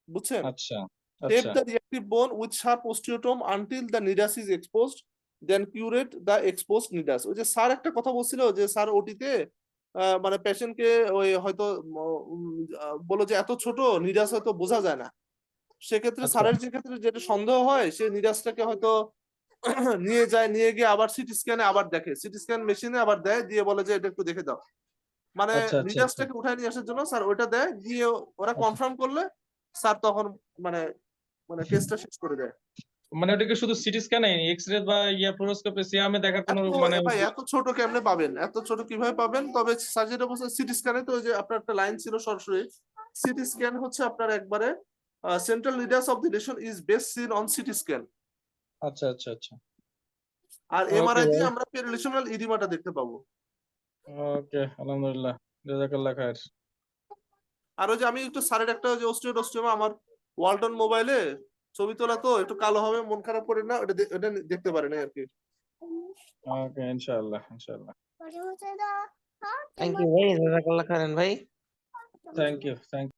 বুঝছেন? আচ্ছা টেপ আচ্ছা the reactive bone with sharp osteotome until the nidus is exposed, then curette the exposed nidus. ওই যে স্যার একটা কথা বলছিল যে স্যার ওটিতে মানে পেশেন্টকে ওই হয়তো বলো যে এত ছোট নিডাস হয়তো বোঝা যায় না, সেক্ষেত্রে আচ্ছা স্যারের যে ক্ষেত্রে যেটা সন্দেহ হয়, সে নিডাসটাকে হয়তো নিয়ে যায়, নিয়ে গিয়ে আবার সিটি স্ক্যানে আবার দেখে, সিটি স্ক্যান মেশিনে আবার দেয়, দিয়ে বলে যে এটা একটু দেখে দাও। মানে আচ্ছা আচ্ছা আচ্ছা রিডার্সটাকে উঠায় নিয়ে আসার জন্য স্যার ওইটা দেয়, দিয়ে ওরা আচ্ছা। কনফার্ম করলে স্যার তখন মানে মানে টেস্টটা শেষ করে দেয়। মানে ওটাকে শুধু সিটি স্ক্যানে এক্স-রে বা ফ্লুরোস্কোপে সিয়ামে দেখার কোনো মানে ভাই এত ছোট কেমনে পাবেন, এত ছোট কিভাবে পাবেন? তবে স্যার যেটা বলছে সিটি স্ক্যানে, তো ওই যে আপনার একটা লাইন ছিল সরাসরি, সিটি স্ক্যান হচ্ছে আপনার একবারে central readers of the lesion is best seen on CT scan. আচ্ছা আচ্ছা আচ্ছা আর ওকে এমআরআই ভাই দিয়ে আমরা পেরিলেশনাল ইডিমাটা দেখতে পাবো। ওকে আলহামদুলিল্লাহ জাযাকাল্লাহ খায়ের আর ওই যে আমি একটু স্যারের একটা যে অস্টিওমা আমার ওয়ালটন মোবাইলে ছবি তোলা, তো একটু কালো হবে, মন খারাপ করে না, ওটা দেখতে পারে না আর কি। ওকে ইনশাআল্লাহ ইনশাআল্লাহ থ্যাংক ইউ ভাই, জাজাকাল্লাহ খাইরান ভাই। Thank you